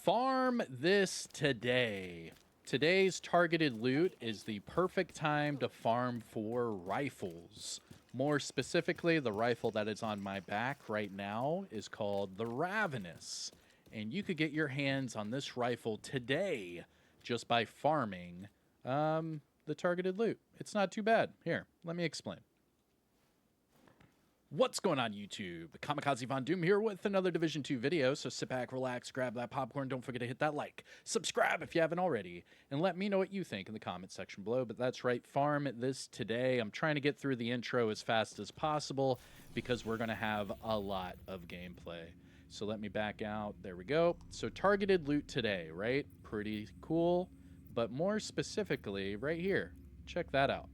Farm this today. Today's targeted loot is the perfect time to farm for rifles. More specifically, the rifle that is on my back right now is called the Ravenous. And you could get your hands on this rifle today just by farming the targeted loot. It's not too bad. Here, let me explain. What's going on, YouTube? Kamikazevondoom here with another Division 2 video, so sit back, relax, grab that popcorn, don't forget to hit that like, subscribe if you haven't already, and let me know what you think in the comment section below. But that's right, farm this today. I'm trying to get through the intro as fast as possible because we're going to have a lot of gameplay. So let me back out. There we go. So targeted loot today, right? Pretty cool. But more specifically, right here, check that out.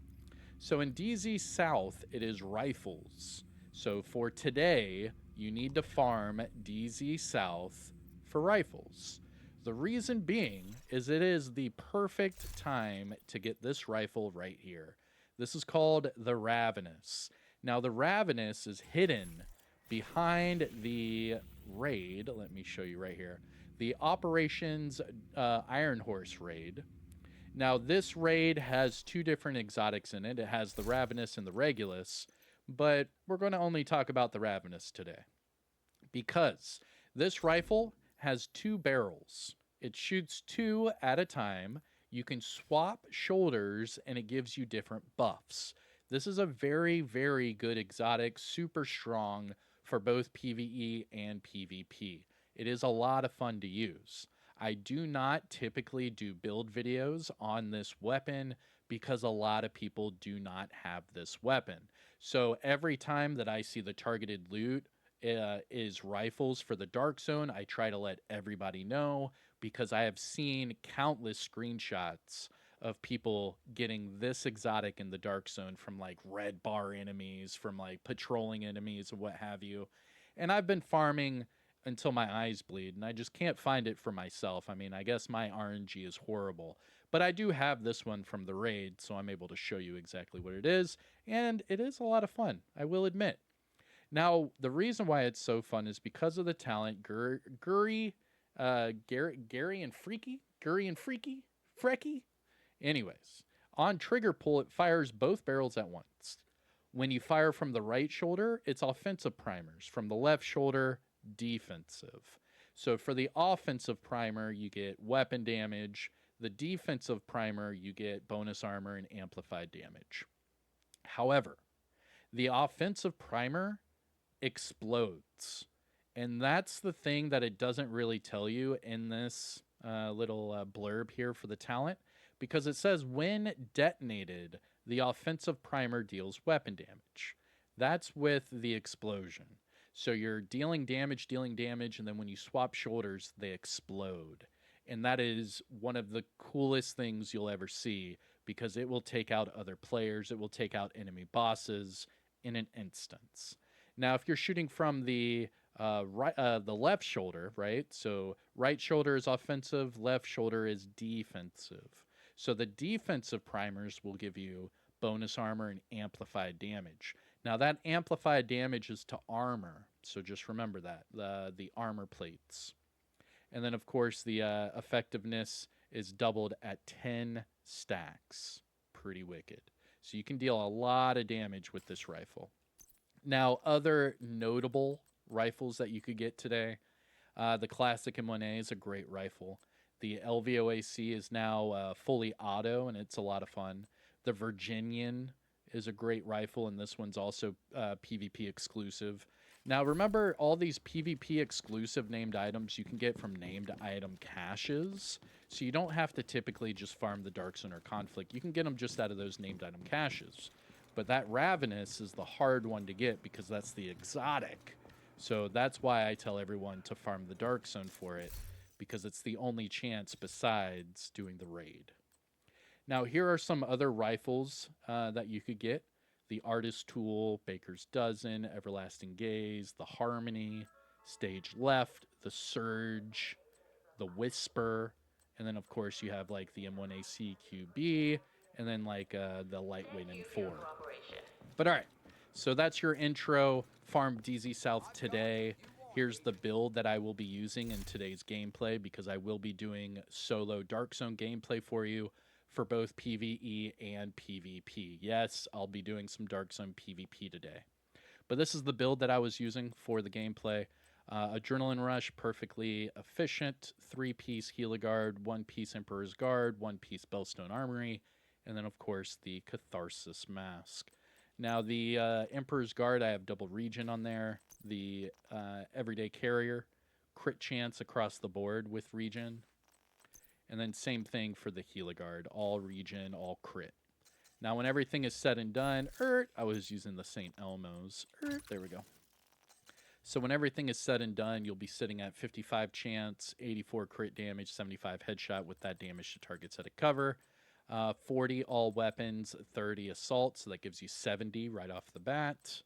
So in DZ South, it is rifles. So for today, you need to farm DZ South for rifles. The reason being is it is the perfect time to get this rifle right here. This is called the Ravenous. Now the Ravenous is hidden behind the raid. Let me show you right here. The Operations Iron Horse raid. Now this raid has two different exotics in it. It has the Ravenous and the Regulus. But we're going to only talk about the Ravenous today because this rifle has two barrels. It shoots two at a time. You can swap shoulders and it gives you different buffs. This is a very, very good exotic, super strong for both PvE and PvP. It is a lot of fun to use. I do not typically do build videos on this weapon because a lot of people do not have this weapon. So every time that I see the targeted loot is rifles for the Dark Zone, I try to let everybody know because I have seen countless screenshots of people getting this exotic in the Dark Zone from like red bar enemies, from like patrolling enemies and what have you. And I've been farming until my eyes bleed, and I just can't find it for myself. I mean, I guess my RNG is horrible, but I do have this one from the raid, so I'm able to show you exactly what it is, and it is a lot of fun, I will admit. Now, the reason why it's so fun is because of the talent Gary and Freaky. Anyways, on trigger pull, it fires both barrels at once. When you fire from the right shoulder, it's offensive primers. From the left shoulder, defensive. So for the offensive primer, you get weapon damage. The defensive primer, you get bonus armor and amplified damage. However, the offensive primer explodes. And that's the thing that it doesn't really tell you in this little blurb here for the talent, because it says when detonated, the offensive primer deals weapon damage. That's with the explosion. So you're dealing damage, and then when you swap shoulders, they explode. And that is one of the coolest things you'll ever see because it will take out other players. It will take out enemy bosses in an instance. Now, if you're shooting from the left shoulder, right? So right shoulder is offensive, left shoulder is defensive. So the defensive primers will give you bonus armor and amplified damage. Now that amplified damage is to armor, so just remember that, the armor plates. And then of course the effectiveness is doubled at 10 stacks. Pretty wicked. So you can deal a lot of damage with this rifle. Now other notable rifles that you could get today, the classic M1A is a great rifle. The LVOAC is now fully auto, and it's a lot of fun. The Virginian is a great rifle, and this one's also PvP exclusive. Now, remember, all these PvP exclusive named items you can get from named item caches, so you don't have to typically just farm the Dark Zone or Conflict. You can get them just out of those named item caches. But that Ravenous is the hard one to get because that's the exotic. So that's why I tell everyone to farm the Dark Zone for it, because it's the only chance besides doing the raid. Now, here are some other rifles that you could get. The Artist Tool, Baker's Dozen, Everlasting Gaze, the Harmony, Stage Left, the Surge, the Whisper, and then, of course, you have, like, the M1AC QB, and then, like, the Lightweight M4. But, all right, so that's your intro. Farm DZ South today. Here's the build that I will be using in today's gameplay, because I will be doing solo Dark Zone gameplay for you for both PvE and PvP. Yes, I'll be doing some Dark Zone PvP today. But this is the build that I was using for the gameplay. Adrenaline Rush, perfectly efficient, 3-piece Heligard, 1-piece Emperor's Guard, 1-piece Bellstone Armory, and then, of course, the Catharsis Mask. Now, the Emperor's Guard, I have double regen on there. The Everyday Carrier, crit chance across the board with regen. And then same thing for the Heligard, all regen, all crit. Now, when everything is said and done, I was using the St. Elmo's. There we go. So when everything is said and done, you'll be sitting at 55 chance, 84 crit damage, 75 headshot with that damage to targets at a cover, 40 all weapons, 30 assault, so that gives you 70 right off the bat.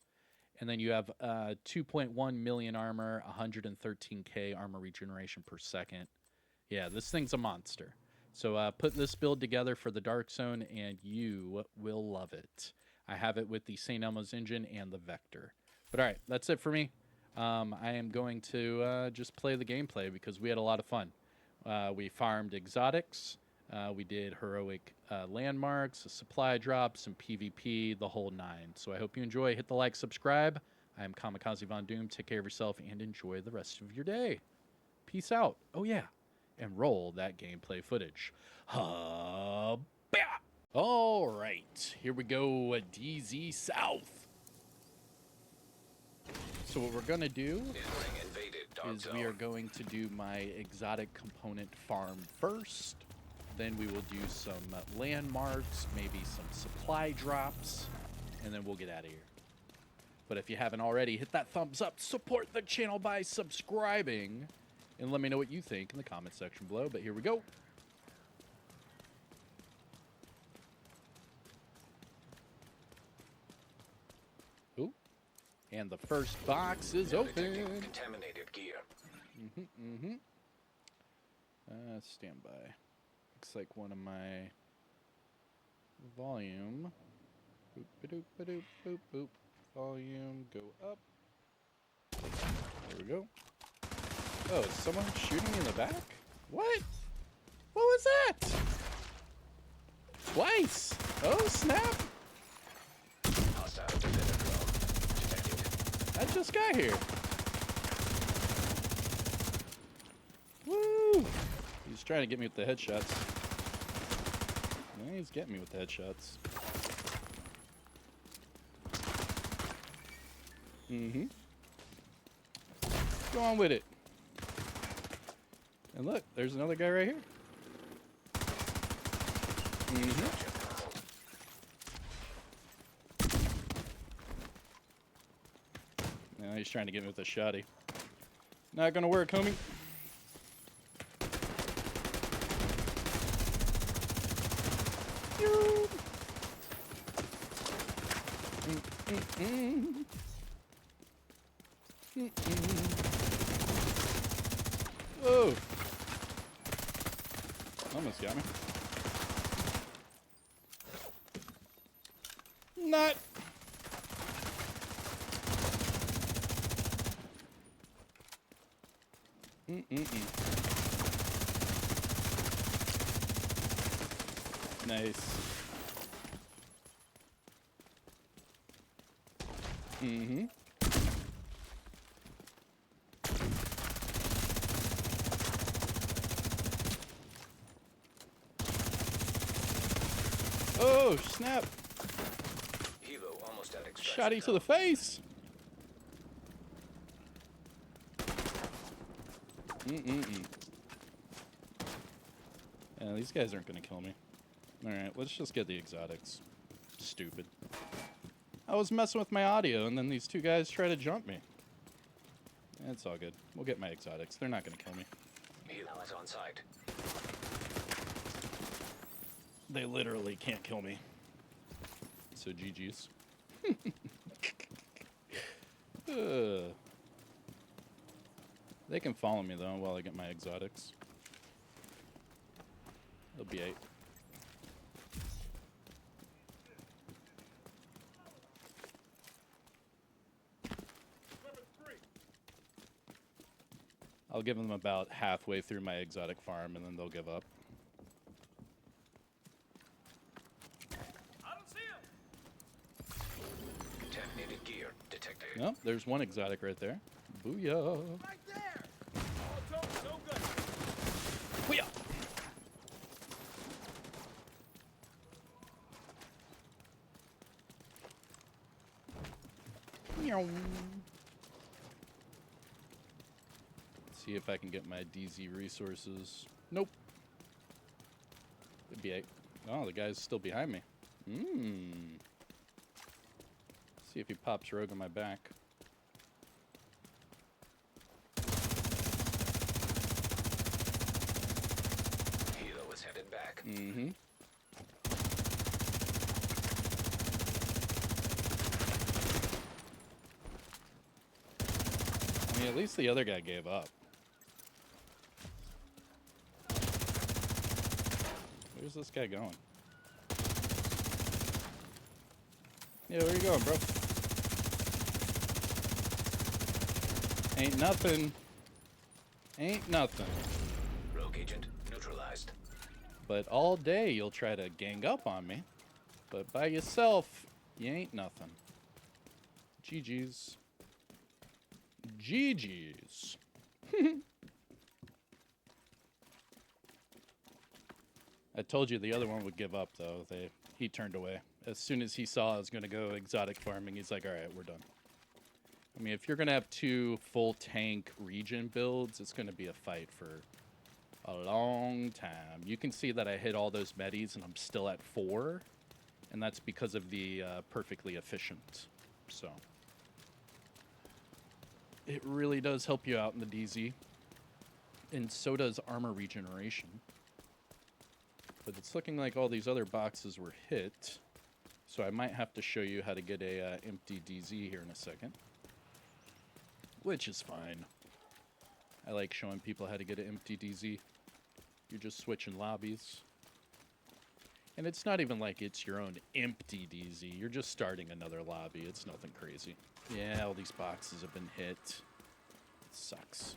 And then you have 2.1 million armor, 113k armor regeneration per second. Yeah, this thing's a monster. So put this build together for the Dark Zone, and you will love it. I have it with the St. Elmo's engine and the Vector. But all right, that's it for me. I am going to just play the gameplay because we had a lot of fun. We farmed exotics. We did heroic landmarks, a supply drop, some PvP, the whole nine. So I hope you enjoy. Hit the like, subscribe. I am Kamikazevondoom. Take care of yourself and enjoy the rest of your day. Peace out. Oh, yeah. And roll that gameplay footage. All right. Here we go. DZ South. So what we're going to do is we are going to do my exotic component farm first. Then we will do some landmarks, maybe some supply drops, and then we'll get out of here. But if you haven't already, hit that thumbs up, support the channel by subscribing, and let me know what you think in the comment section below. But here we go. Ooh. And the first box is open. Contaminated gear. Stand by. Looks like one of my volume. Boop, ba-doop, ba-doop, boop, boop. Volume, go up. There we go. Oh, is someone shooting me in the back? What? What was that? Twice. Oh, snap. Hostile defender drone detected. I just got here. Woo! He's trying to get me with the headshots. Yeah, he's getting me with the headshots. Go on with it. And look, there's another guy right here. Now he's trying to get me with a shotty. Not gonna work, homie. Whoa! Almost got me. Not. Nice. Oh, snap. Helo almost at extraction. Shotty to the face. Yeah, these guys aren't going to kill me. Alright, let's just get the exotics. Stupid. I was messing with my audio, and then these two guys try to jump me. It's all good. We'll get my exotics. They're not going to kill me. Helo is on site. They literally can't kill me. So GG's. They can follow me, though, while I get my exotics. It'll be 8. I'll give them about halfway through my exotic farm, and then they'll give up. I don't see him. Contaminated gear detected. Nope, there's one exotic right there. Booyah. Right there. All told, so good. Booyah. Meow. See if I can get my DZ resources. Nope. Could be a... Oh, the guy's still behind me. See if he pops rogue on my back. Hilo is headed back. Mm-hmm. I mean, at least the other guy gave up. Where's this guy going? Yeah, where you going, bro? Ain't nothing. Ain't nothing. Rogue agent neutralized. But all day you'll try to gang up on me. But by yourself, you ain't nothing. GG's. GG's. I told you the other one would give up, though. He turned away. As soon as he saw I was going to go exotic farming, he's like, all right, we're done. I mean, if you're going to have 2 full tank region builds, it's going to be a fight for a long time. You can see that I hit all those medis and I'm still at 4. And that's because of the perfectly efficient. So it really does help you out in the DZ. And so does armor regeneration. But it's looking like all these other boxes were hit. So I might have to show you how to get a empty DZ here in a second. Which is fine. I like showing people how to get an empty DZ. You're just switching lobbies. And it's not even like it's your own empty DZ. You're just starting another lobby. It's nothing crazy. Yeah, all these boxes have been hit. It sucks.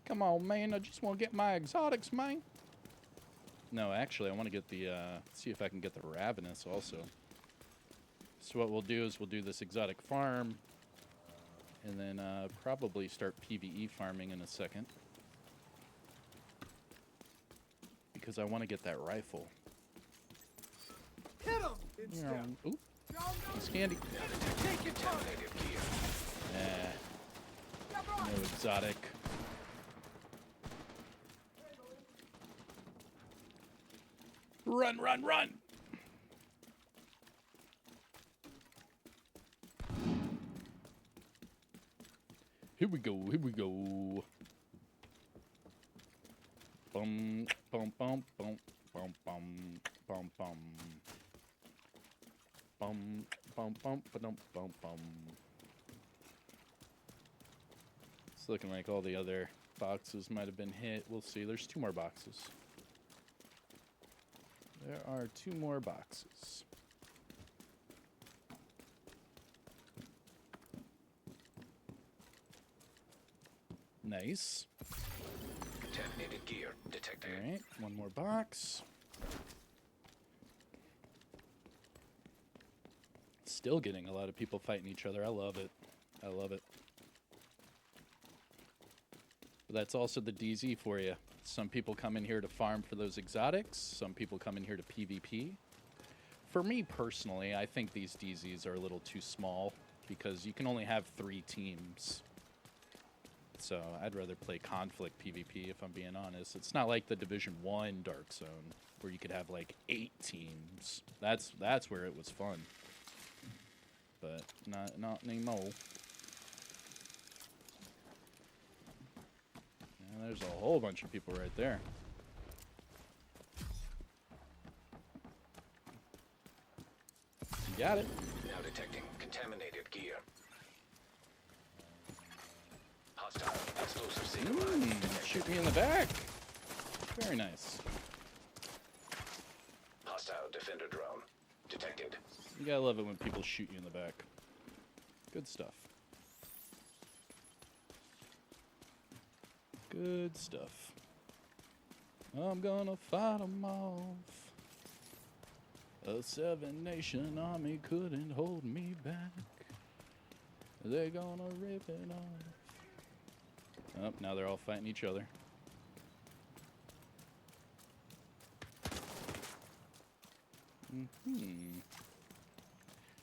Come on, man. I just want to get my exotics, man. No, actually, I want to get the, see if I can get the Ravenous also. So what we'll do is we'll do this exotic farm. And then probably start PvE farming in a second. Because I want to get that rifle. Hit him. Instead. Oop, it's candy. Take it from me. Contaminated gear. No exotic. Run, run, run! Here we go, here we go. Bum, bum, bum, bum, bum, bum, bum, bum. Bum, bum, bum, ba-dum, bum, bum. It's looking like all the other boxes might have been hit. We'll see. There's 2 more boxes. There are 2 more boxes. Nice. Contaminated gear detected. All right, 1 more box. Still getting a lot of people fighting each other. I love it. I love it. But that's also the DZ for you. Some people come in here to farm for those exotics. Some people come in here to PvP. For me personally, I think these DZs are a little too small because you can only have 3 teams. So I'd rather play conflict PvP if I'm being honest. It's not like the Division 1 Dark Zone where you could have like 8 teams. That's where it was fun. But not anymore. And there's a whole bunch of people right there. You got it. Now detecting contaminated gear. Hostile explosive single detected. Shoot me in the back. Very nice. Hostile defender drone detected. You gotta love it when people shoot you in the back. Good stuff. Good stuff. I'm gonna fight 'em off. A 7-nation army couldn't hold me back. They're gonna rip it off. Oh, now they're all fighting each other.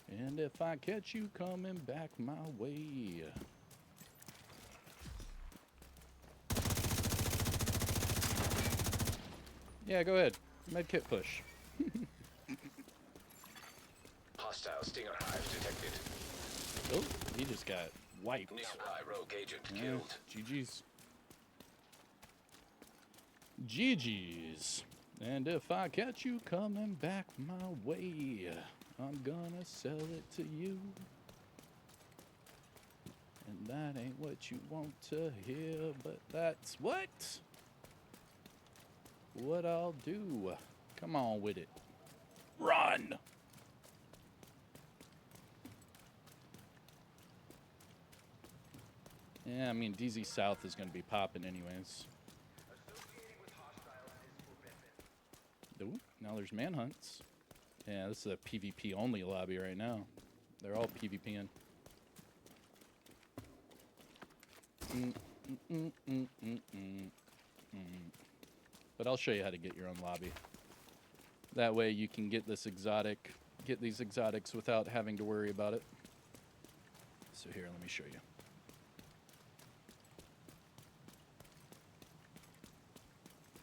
And if I catch you coming back my way. Yeah, go ahead. Medkit push. Hostile Stinger hive detected. Oh, he just got wiped. Nearby rogue agent Yeah, killed. GG's. GG's. And if I catch you coming back my way, I'm gonna sell it to you. And that ain't what you want to hear, but that's what I'll do. Come on with it. Run! Yeah, I mean, DZ South is going to be popping anyways. Ooh, now there's manhunts. Yeah, this is a PvP only lobby right now. They're all PvPing. But I'll show you how to get your own lobby. That way you can get these exotics without having to worry about it. So here, let me show you.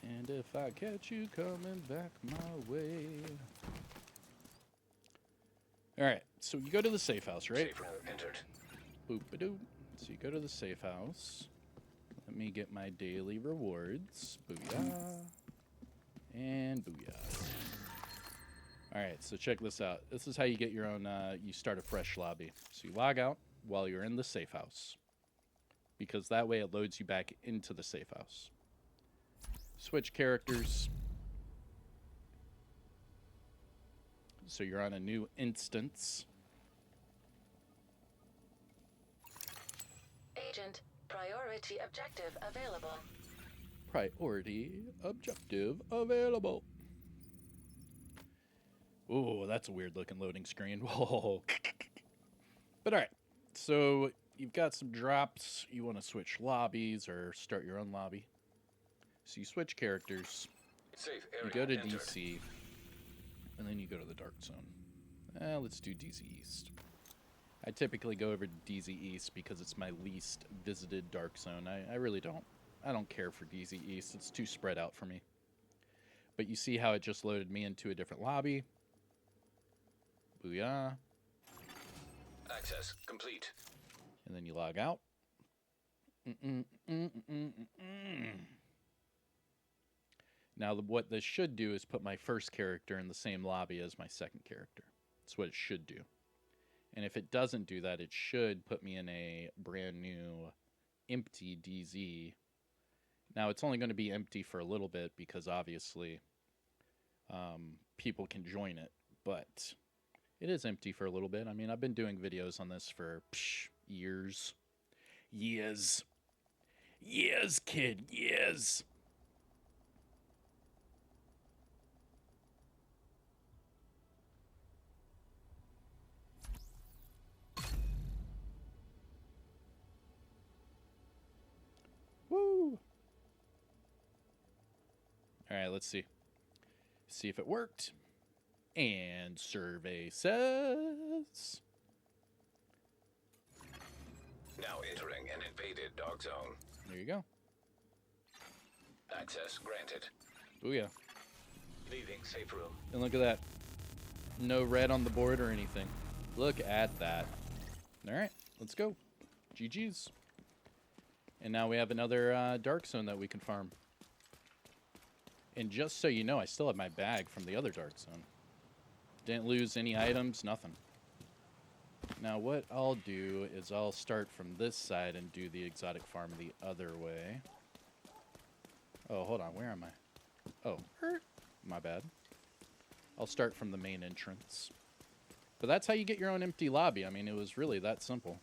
And if I catch you coming back my way. Alright, so you go to the safe house, right? Safe room entered. Boop-a-doo. So you go to the safe house. Let me get my daily rewards. Booyah. And booyah. Alright, so check this out. This is how you get your own, you start a fresh lobby. So you log out while you're in the safe house. Because that way it loads you back into the safe house. Switch characters. So you're on a new instance. Agent, priority objective available. Priority objective available. Ooh, that's a weird looking loading screen. Whoa. But alright. So you've got some drops. You want to switch lobbies or start your own lobby. So you switch characters. Safe You area go to entered. DC. And then you go to the Dark Zone. Let's do DZ East. I typically go over to DZ East because it's my least visited Dark Zone. I really don't. I don't care for DZ East. It's too spread out for me. But you see how it just loaded me into a different lobby. Booyah. Access complete. And then you log out. Now, what this should do is put my first character in the same lobby as my second character. That's what it should do. And if it doesn't do that, it should put me in a brand new empty DZ. Now, it's only going to be empty for a little bit because obviously people can join it. But it is empty for a little bit. I mean, I've been doing videos on this for years. Years, kid, years. Woo! All right, let's see. See if it worked. And survey says... Now entering an invaded dark zone. There you go. Access granted. Booyah. Leaving safe room. And look at that. No red on the board or anything. Look at that. All right, let's go. GG's. And now we have another dark zone that we can farm. And just so you know, I still have my bag from the other dark zone. Didn't lose any items, nothing. Now what I'll do is I'll start from this side and do the exotic farm the other way. Oh, hold on, where am I? Oh, my bad. I'll start from the main entrance. But that's how you get your own empty lobby. I mean, it was really that simple.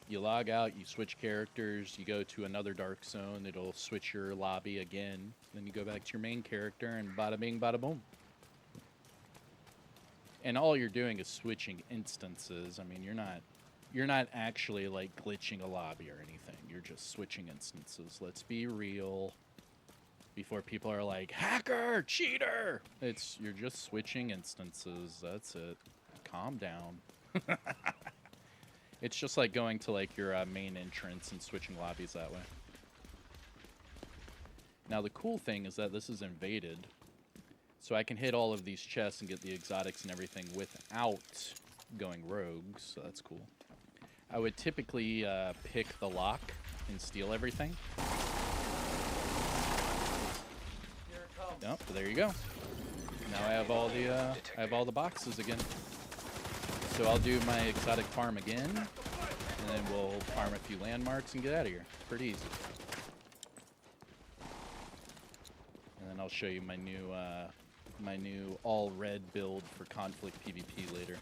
You log out, you switch characters, you go to another dark zone, it'll switch your lobby again. Then you go back to your main character, and bada bing, bada boom. And all you're doing is switching instances. I mean, you're not actually like glitching a lobby or anything. You're just switching instances. Let's be real. Before people are like, hacker, cheater. You're just switching instances. That's it. Calm down. It's just like going to like your main entrance and switching lobbies that way. Now the cool thing is that this is invaded. So I can hit all of these chests and get the exotics and everything without going rogue, so that's cool. I would typically pick the lock and steal everything. Here it comes. Yep, there you go. Now I have all the boxes again. So I'll do my exotic farm again, and then we'll farm a few landmarks and get out of here. Pretty easy. And then I'll show you my new all red build for conflict PvP later.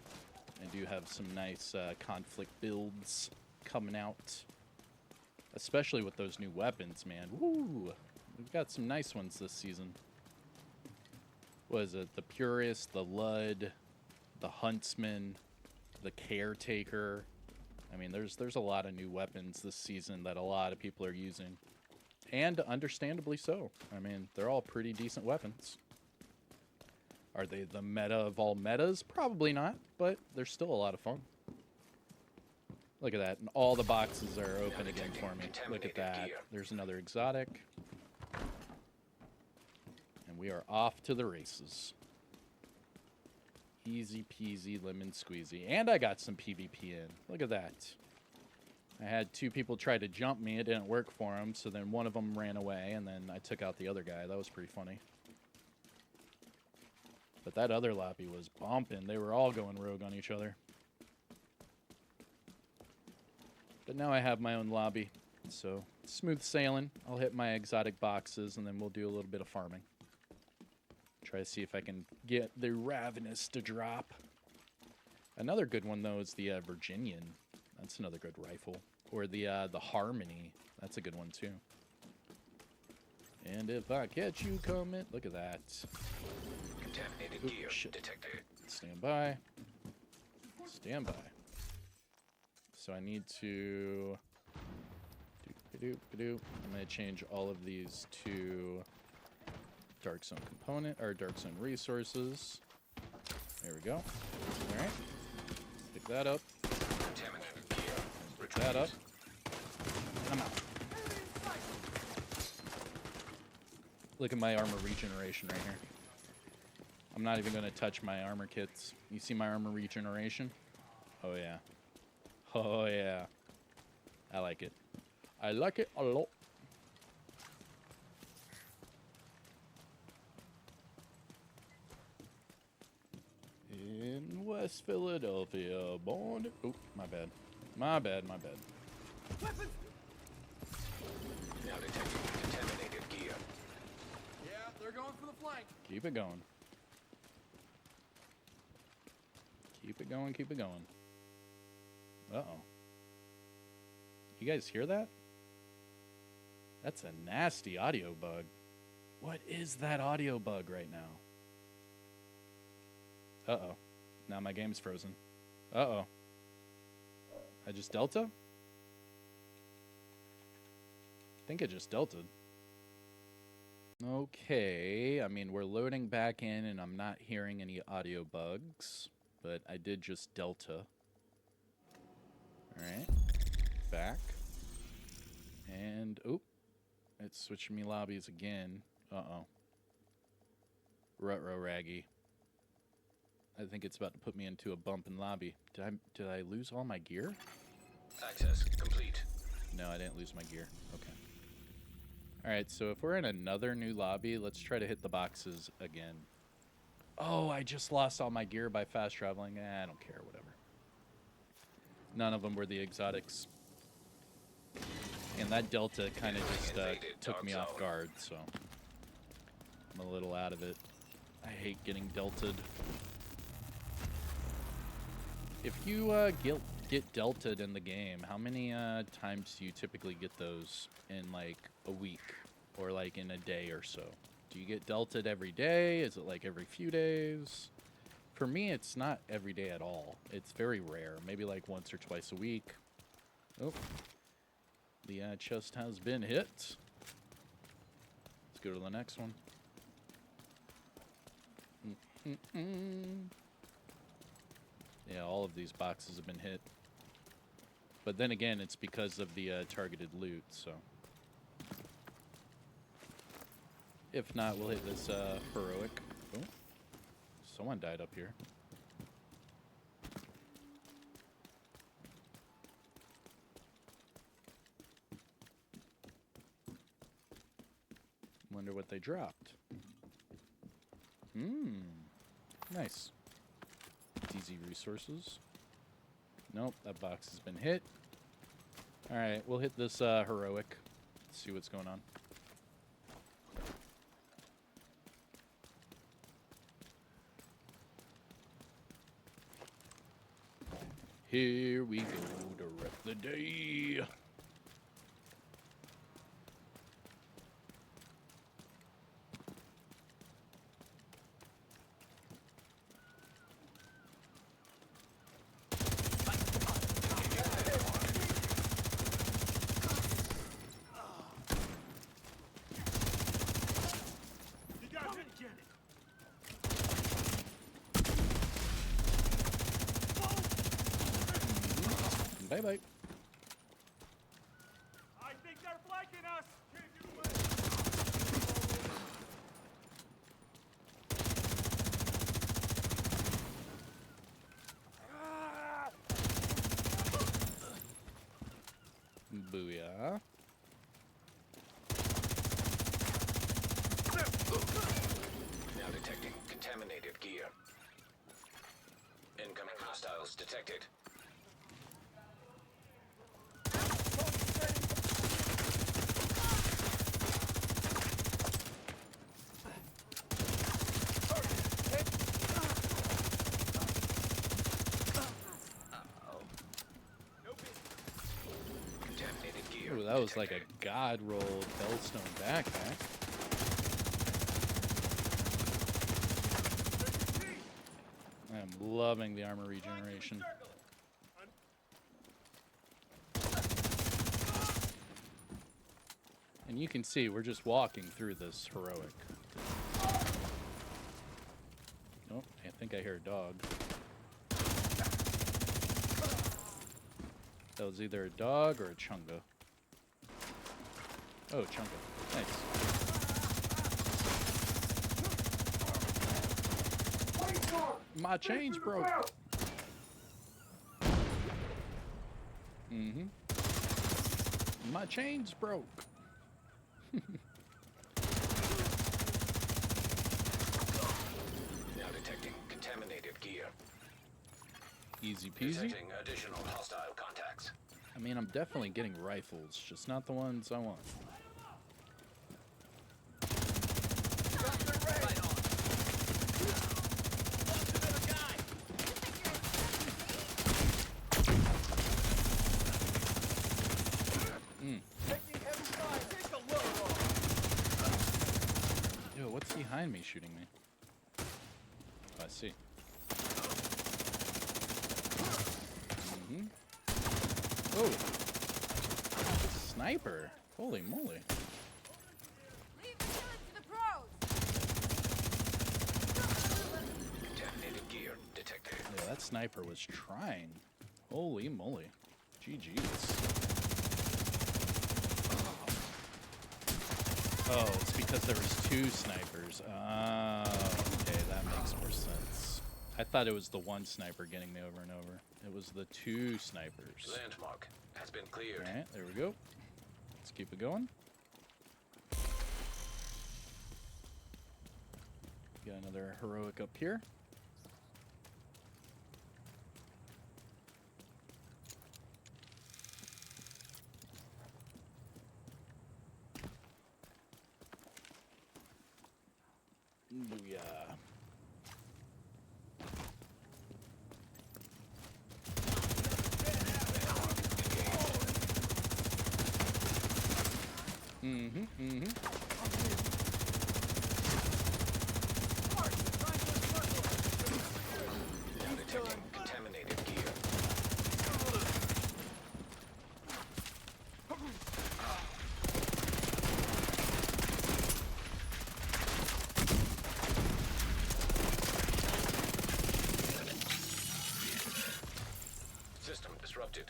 I do have some nice conflict builds coming out, especially with those new weapons, man. Woo! We've got some nice ones this season. What is it? The Purist, the Lud, the Huntsman, the Caretaker. I mean, there's a lot of new weapons this season that a lot of people are using, and understandably so. I mean, they're all pretty decent weapons. Are they the meta of all metas? Probably not, but they're still a lot of fun. Look at that, and all the boxes are open again for me. Look at that. There's another exotic. And we are off to the races. Easy peasy lemon squeezy. And I got some PvP in. Look at that. I had two people try to jump me. It didn't work for them, so then one of them ran away, and then I took out the other guy. That was pretty funny. But that other lobby was bumping. They were all going rogue on each other. But now I have my own lobby, so smooth sailing. I'll hit my exotic boxes, and then we'll do a little bit of farming. Try to see if I can get the Ravenous to drop. Another good one, though, is the Virginian. That's another good rifle. Or the Harmony. That's a good one, too. And if I catch you coming... Look at that. Contaminated gear Shit. detected. Stand by. Stand by. So I need to... I'm going to change all of these to Dark Zone component, or Dark Zone resources. There we go. Alright. Pick that up. Contaminated gear. Pick that up. And I'm out. Look at my armor regeneration right here. I'm not even going to touch my armor kits. You see my armor regeneration? Oh, yeah. Oh, yeah. I like it. I like it a lot. In West Philadelphia, born... Oh, my bad. My bad, my bad. Weapons! Now detecting contaminated gear. Yeah, they're going for the flank. Keep it going. Keep it going, keep it going. Uh-oh. You guys hear that? That's a nasty audio bug. What is that audio bug right now? Uh-oh. Now my game's frozen. Uh-oh. I just delta? I think I just deltaed. Okay. I mean, we're loading back in and I'm not hearing any audio bugs, but I did just delta. Alright. Back. And, oop. It's switching me lobbies again. Uh-oh. Ruh-roh raggy. I think it's about to put me into a bump in lobby. Did I lose all my gear? Access complete. No, I didn't lose my gear. Okay. Alright, so if we're in another new lobby, let's try to hit the boxes again. Oh, I just lost all my gear by fast traveling. I don't care, whatever. None of them were the exotics. And that delta kind of just took me off guard, so I'm a little out of it. I hate getting delted. If you get deltaed in the game, how many times do you typically get those in like a week or like in a day or so? Do you get deltaed every day? Is it like every few days? For me, it's not every day at all. It's very rare. Maybe like once or twice a week. Oh, the chest has been hit. Let's go to the next one. Yeah, all of these boxes have been hit. But then again, it's because of the targeted loot, so. If not, we'll hit this heroic. Oh, someone died up here. Wonder what they dropped. Nice. DZ resources. Nope, that box has been hit. Alright, we'll hit this heroic. See what's going on. Here we go to wreck the day. Bye-bye. I think they're flanking us. Booyah. Now detecting contaminated gear. Incoming hostiles detected. Contaminated gear. Ooh, that was like a detected. god rolled Bellstone backpack. I am loving the armor regeneration. And you can see we're just walking through this heroic. Oh, I think I hear a dog. That was either a dog or a chunga. Oh, chunga. Nice. My chains broke. My chains broke. Now detecting contaminated gear. Easy peasy. Detecting additional hostile contacts. I mean, I'm definitely getting rifles, just not the ones I want. Yo, what's behind me shooting me? Oh, I see. Oh, sniper! Holy moly! Leave the killing to the pros. Contaminated gear detected. Yeah, that sniper was trying. Holy moly! GG's. Oh, it's because there was two snipers. Oh, okay, that makes more sense. I thought it was the one sniper getting me over and over. It was the two snipers. Landmark has been cleared. Alright, there we go. Let's keep it going. Got another heroic up here. Booyah. Now detecting contaminated gear. System disrupted.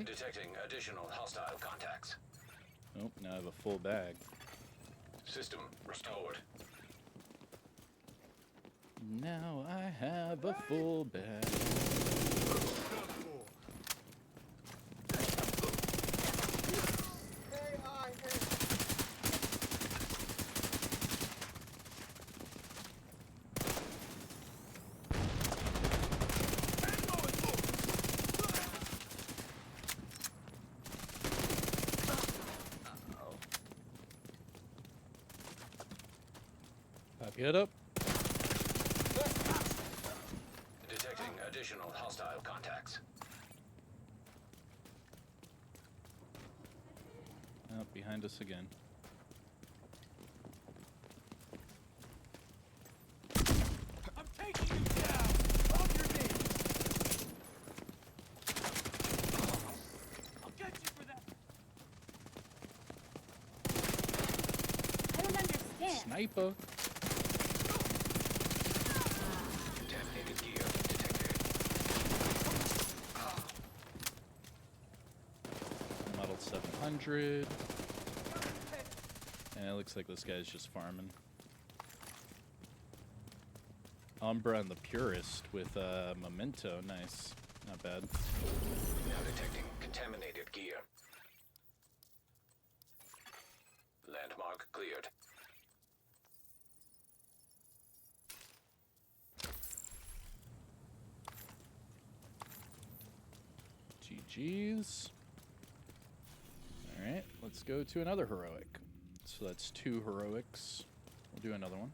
Detecting additional hostile contacts. Oh, now I have a full bag. System restored. Now I have a full bag. Pop your head up. Detecting additional hostile contacts. Oh, behind us again. I'm taking you down! On your knees! I'll get you for that! I don't understand. Sniper. Contaminated gear detected. Model 700. And it looks like this guy's just farming. Umbra and the Purist with Memento. Nice. Not bad. Now detecting contaminated gear. Landmark cleared. GG's. Alright, let's go to another heroic. So that's 2 heroics. We'll do another one.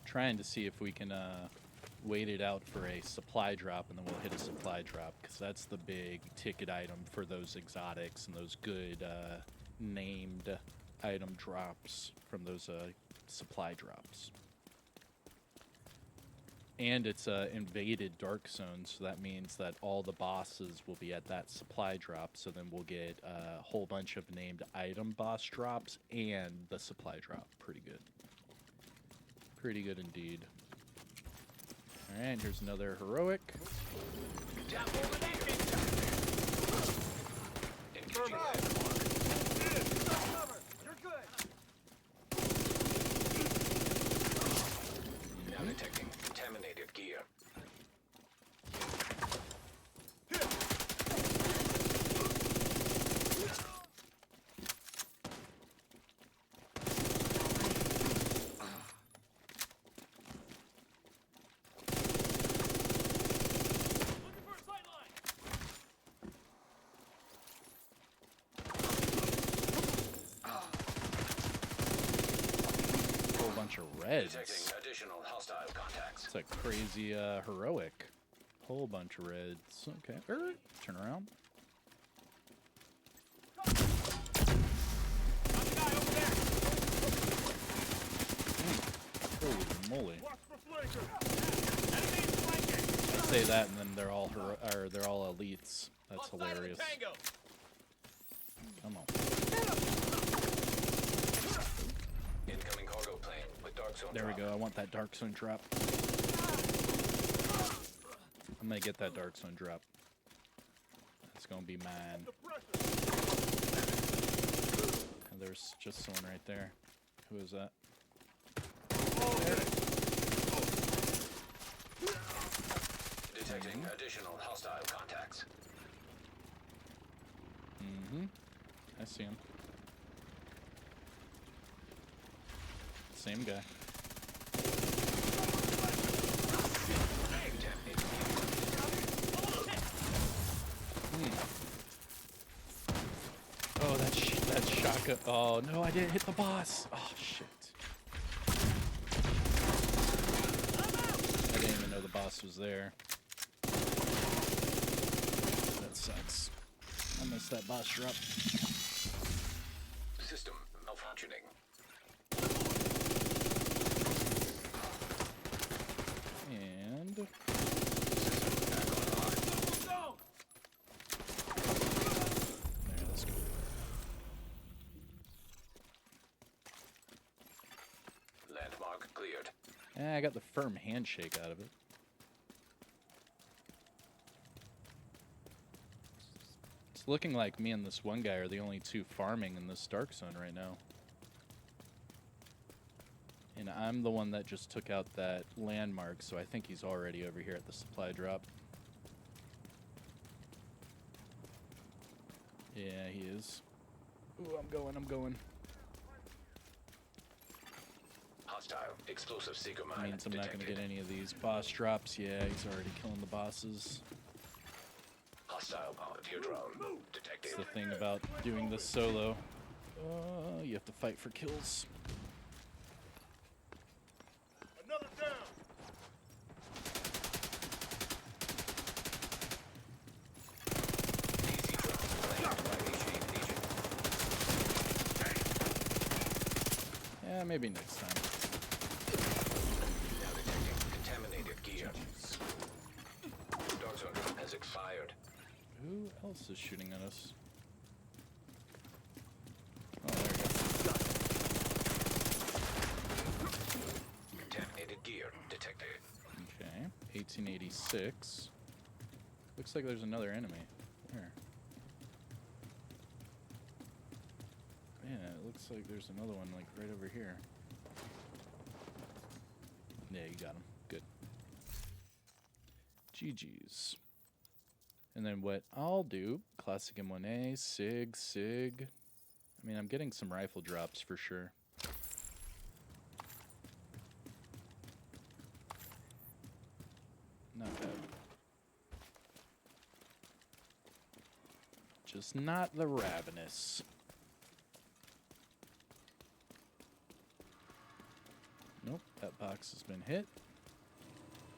Trying to see if we can wait it out for a supply drop, and then we'll hit a supply drop, because that's the big ticket item for those exotics and those good named item drops from those supply drops. And it's invaded Dark Zone, so that means that all the bosses will be at that supply drop, so then we'll get a whole bunch of named item boss drops and the supply drop. Pretty good. Pretty good indeed. Alright, here's another heroic. Engaging landmark. You're good! Now detecting contaminated gear. Looking for a sight line! Whole bunch of reds. Detecting additional hostile contacts. It's a crazy heroic. Whole bunch of reds. Okay. Turn around. Got the guy over there! Holy moly. Watch for flanker. Enemies flanking. I say that and then they're all they're all elites. That's On side of the hilarious. tango! Come on. Incoming cargo plane with dark zone. There we drop. go. I want that Dark Zone drop. I'm gonna get that Dark Zone drop. It's gonna be mine. The pressure. And there's just someone right there. Who is that? Detecting additional hostile contacts. Mm-hmm. I see him. Same guy. Contaminated Oh, that shotgun. Oh no, I didn't hit the boss. Oh shit. I didn't even know the boss boss was there. That sucks. I missed that boss drop. System malfunctioning. And System back online. Go! there, let's go. Landmark cleared. I got the firm handshake out of it. It's looking like me and this one guy are the only two farming in this dark zone right now. And I'm the one that just took out that landmark, so I think he's already over here at the supply drop. Yeah, he is. Ooh, I'm going. Hostile explosive seeker That mine means I'm not going to detected. get any of these boss drops. Yeah, he's already killing the bosses. Hostile bombardier drone detected. That's the thing about doing this solo. You have to fight for kills. Another down. DC drone claimed by Asian Legion. Yeah, maybe next time. Now detecting contaminated gear. Dark zone drone has expired. Who else is shooting at us? Oh, there we go. Contaminated gear detected. Okay, 1886. Looks like there's another enemy. Where? Yeah, it looks like there's another one like right over here. Yeah, you got him. Good. GG's. And then what I'll do, classic M1A, SIG. I mean, I'm getting some rifle drops for sure. Not bad. Just not the Ravenous. Nope, that box has been hit.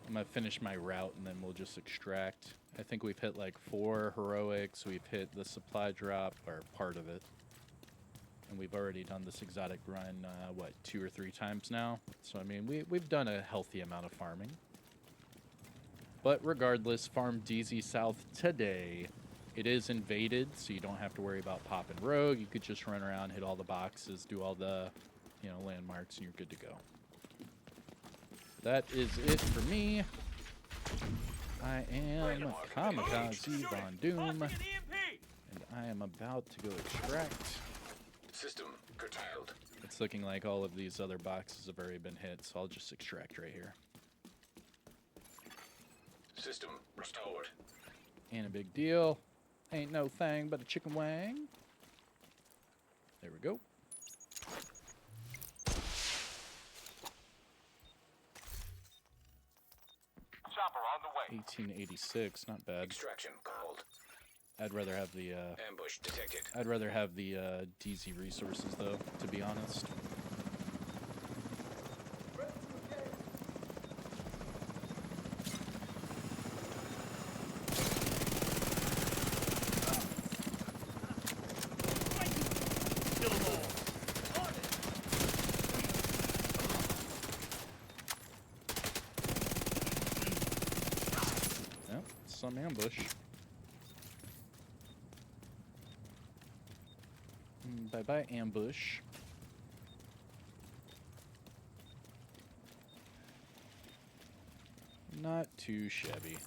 I'm gonna finish my route and then we'll just extract. I think we've hit like 4 heroics. We've hit the supply drop, or part of it. And we've already done this exotic run, what, 2 or 3 times now? So, I mean, we've done a healthy amount of farming. But regardless, farm DZ South today. It is invaded, so you don't have to worry about popping rogue. You could just run around, hit all the boxes, do all the, landmarks, and you're good to go. That is it for me. I am Kamikazevondoom, Tossing an EMP. and I am about to go extract. System curtailed. It's looking like all of these other boxes have already been hit, so I'll just extract right here. System restored. Ain't a big deal. Ain't no thing but a chicken wing. There we go. Chopper on the way. 1886, not bad. Extraction called. I'd rather have the Ambush detected. DZ resources though, to be honest. Kill them all. Yep, some ambush. Bye-bye, ambush. Not too shabby.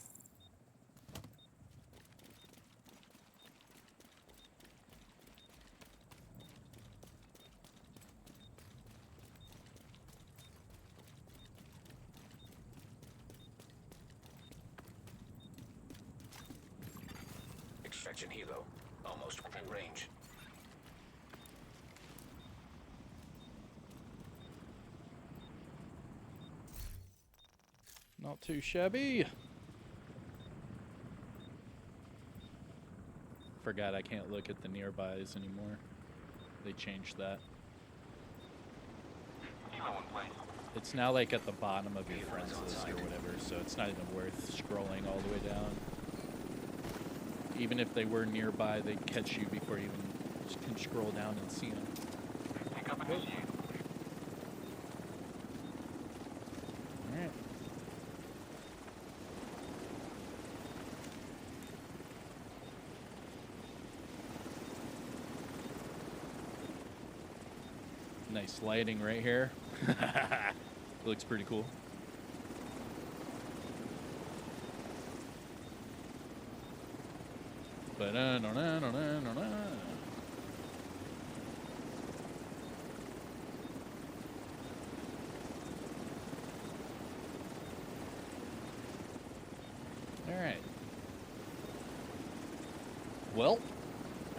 Extraction helo. Almost within range. Not too shabby. Forgot I can't look at the nearbys anymore. They changed that. Helo in place. It's now like at the bottom of your friends list or whatever, so it's not even worth scrolling all the way down. Even if they were nearby, they'd catch you before you even can scroll down and see them. Pick up initiated. Alright. Nice lighting right here. Looks pretty cool. Ba-da-da-da-da-da-da. Alright. Well,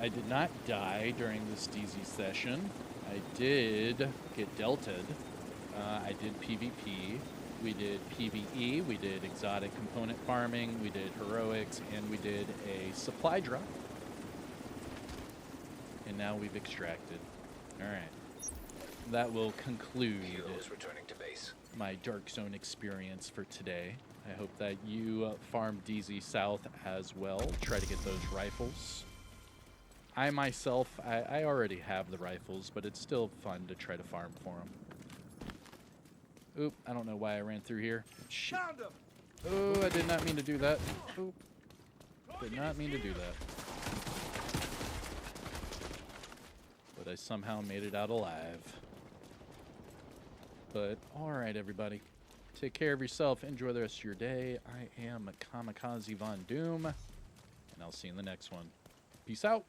I did not die during this DZ session. I did get delted. I did PvP. We did PvE. We did exotic component farming. We did heroics. And we did a supply drop. And now we've extracted. Alright. That will conclude Heroes returning to base. my Dark Zone experience for today. I hope that you farm DZ South as well. Try to get those rifles. I myself, I already have the rifles, but it's still fun to try to farm for them. Oop, I don't know why I ran through here. Shit. Found him. Oh, I did not mean to do that. Oop. Did not mean to do that. But I somehow made it out alive. But, alright everybody. Take care of yourself. Enjoy the rest of your day. I am Kamikazevondoom. And I'll see you in the next one. Peace out.